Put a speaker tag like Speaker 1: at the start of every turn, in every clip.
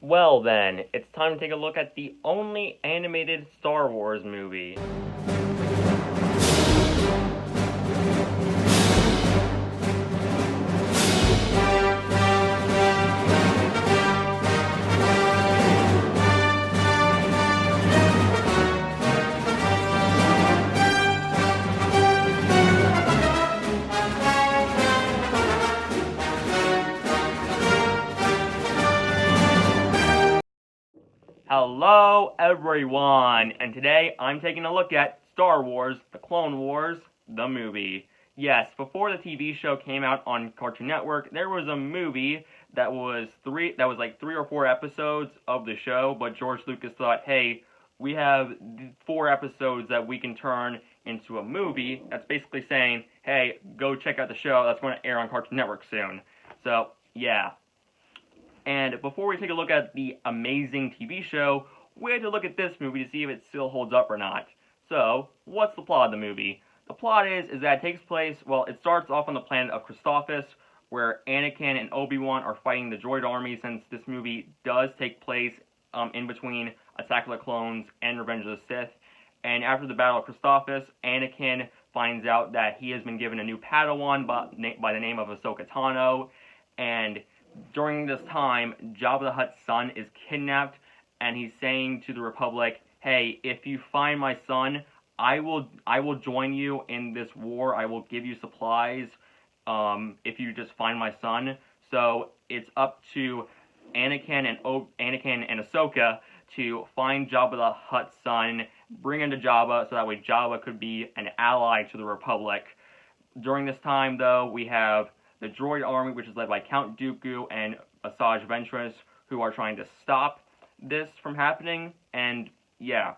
Speaker 1: Well then, it's time to take a look at the only animated Star Wars movie. Hello everyone, and today I'm taking a look at Star Wars: The Clone Wars, the movie. Yes, before the TV show came out on Cartoon Network, there was a movie that was like 3 or 4 episodes of the show, but George Lucas thought, hey, we have 4 episodes that we can turn into a movie. That's basically saying, hey, go check out the show that's going to air on Cartoon Network soon. So, yeah. And before we take a look at the amazing TV show, we had to look at this movie to see if it still holds up or not. So, what's the plot of the movie? The plot is that it takes place, well, it starts off on the planet of Christophsis, where Anakin and Obi-Wan are fighting the droid army, since this movie does take place in between Attack of the Clones and Revenge of the Sith. And after the Battle of Christophsis, Anakin finds out that he has been given a new Padawan by the name of Ahsoka Tano, and during this time, Jabba the Hutt's son is kidnapped, and he's saying to the Republic, "Hey, if you find my son, I will join you in this war. I will give you supplies. If you just find my son." So it's up to Anakin and Ahsoka to find Jabba the Hutt's son, bring him to Jabba, so that way Jabba could be an ally to the Republic. During this time, though, we have the droid army, which is led by Count Dooku and Asajj Ventress, who are trying to stop this from happening. And yeah,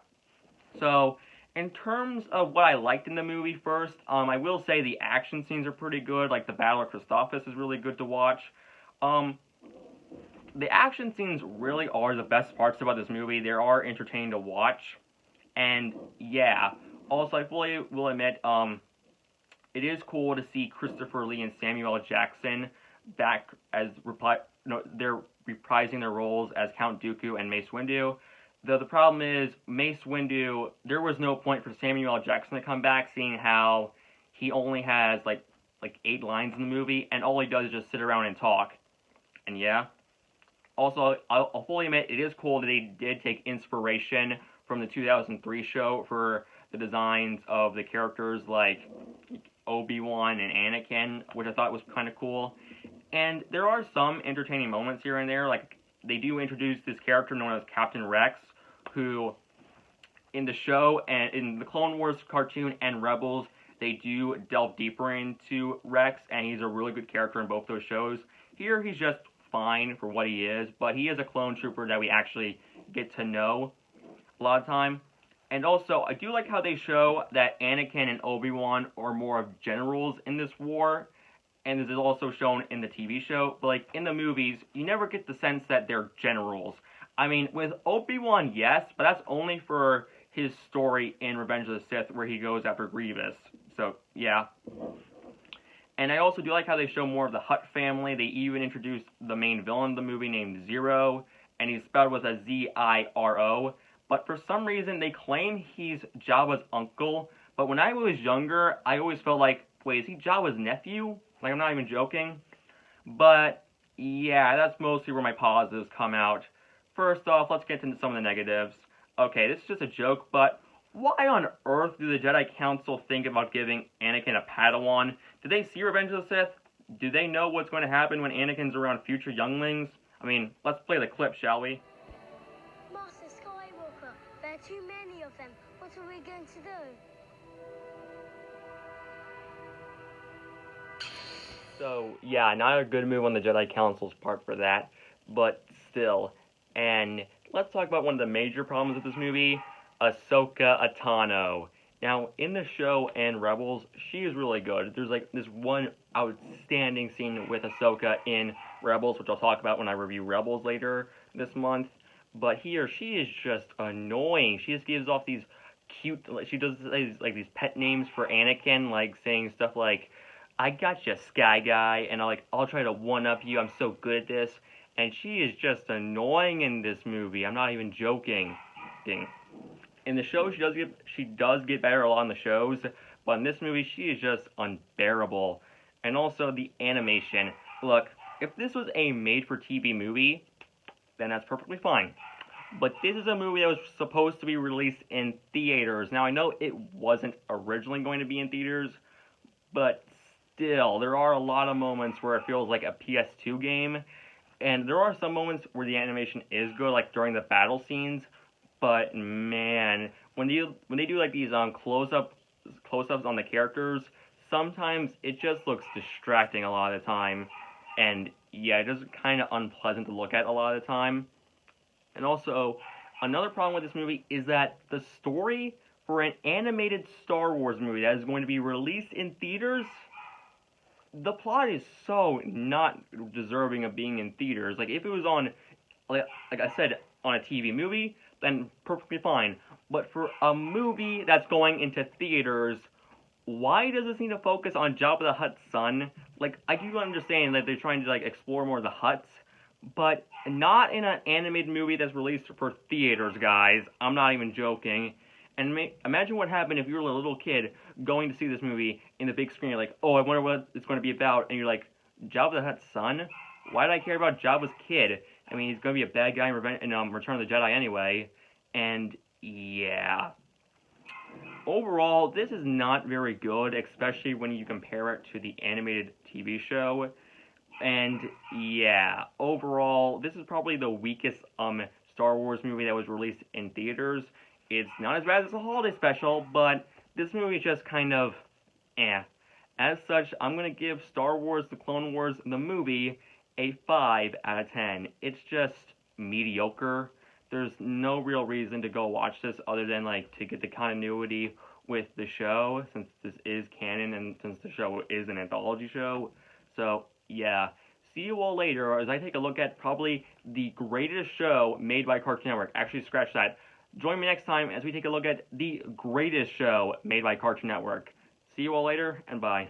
Speaker 1: so in terms of what I liked in the movie, first, I will say the action scenes are pretty good. Like the Battle of Christophsis is really good to watch. Um, the action scenes really are the best parts about this movie. They are entertaining to watch, and yeah. Also, I fully will admit, it is cool to see Christopher Lee and Samuel L. Jackson back as they're reprising their roles as Count Dooku and Mace Windu. Though the problem is Mace Windu, there was no point for Samuel L. Jackson to come back, seeing how he only has like 8 lines in the movie, and all he does is just sit around and talk. And yeah. Also, I'll fully admit it is cool that they did take inspiration from the 2003 show for the designs of the characters like Obi-Wan and Anakin, which I thought was kind of cool. And there are some entertaining moments here and there, like they do introduce this character known as Captain Rex, who in the show and in the Clone Wars cartoon and Rebels, they do delve deeper into Rex, and he's a really good character in both those shows. Here, he's just fine for what he is, but he is a clone trooper that we actually get to know a lot of time. And also, I do like how they show that Anakin and Obi-Wan are more of generals in this war, and this is also shown in the TV show. But like in the movies, you never get the sense that they're generals. I mean, with Obi-Wan, yes, but that's only for his story in Revenge of the Sith, where he goes after Grievous. So yeah. And I also do like how they show more of the Hutt family. They even introduced the main villain of the movie named Zero, and he's spelled with a Ziro. But for some reason, they claim he's Jabba's uncle. But when I was younger, I always felt like, wait, is he Jabba's nephew? Like, I'm not even joking. But yeah, that's mostly where my positives come out. First off, let's get into some of the negatives. Okay, this is just a joke, but why on earth do the Jedi Council think about giving Anakin a Padawan? Do they see Revenge of the Sith? Do they know what's going to happen when Anakin's around future younglings? I mean, let's play the clip, shall we?
Speaker 2: Master Skywalker, there are too many of them. What are we going to do?
Speaker 1: So, yeah, not a good move on the Jedi Council's part for that, but still. And let's talk about one of the major problems with this movie, Ahsoka Tano. Now, in the show and Rebels, she is really good. There's like this one outstanding scene with Ahsoka in Rebels, which I'll talk about when I review Rebels later this month. But here, she is just annoying. She just gives off these cute, she does these pet names for Anakin, like saying stuff like, "I got you, Sky Guy," and I'll try to one up you. I'm so good at this. and she is just annoying in this movie. I'm not even joking. In the show, she does get better a lot in the shows, but in this movie, she is just unbearable. And also the animation. Look, if this was a made-for-TV movie, then that's perfectly fine. But this is a movie that was supposed to be released in theaters. Now, I know it wasn't originally going to be in theaters, but still, there are a lot of moments where it feels like a PS2 game, and there are some moments where the animation is good, like during the battle scenes. But man, when they do like these close-ups on the characters, sometimes it just looks distracting a lot of the time, and yeah, it's just kind of unpleasant to look at a lot of the time. And also, another problem with this movie is that the story for an animated Star Wars movie that is going to be released in theaters, the plot is so not deserving of being in theaters. Like if it was on, like I said, on a TV movie, then perfectly fine. But for a movie that's going into theaters, why does this need to focus on Jabba the Hutt's son? Like I do understand that they're trying to like explore more of the Hutts, but not in an animated movie that's released for theaters, guys. I'm not even joking. And imagine what happened if you were a little kid going to see this movie in the big screen. You're like, oh, I wonder what it's going to be about. And you're like, Jabba the Hutt's son? Why did I care about Jabba's kid? I mean, he's going to be a bad guy in Return of the Jedi anyway. And yeah. Overall, this is not very good, especially when you compare it to the animated TV show. And yeah, overall, this is probably the weakest Star Wars movie that was released in theaters. It's not as bad as the holiday special, but this movie is just kind of eh. As such, I'm gonna give Star Wars: The Clone Wars the movie a 5 out of 10. It's just mediocre. There's no real reason to go watch this other than like to get the continuity with the show, since this is canon and since the show is an anthology show. So yeah, see you all later as I take a look at probably the greatest show made by Cartoon Network. Actually, scratch that. Join me next time as we take a look at the greatest show made by Cartoon Network. See you all later, and bye.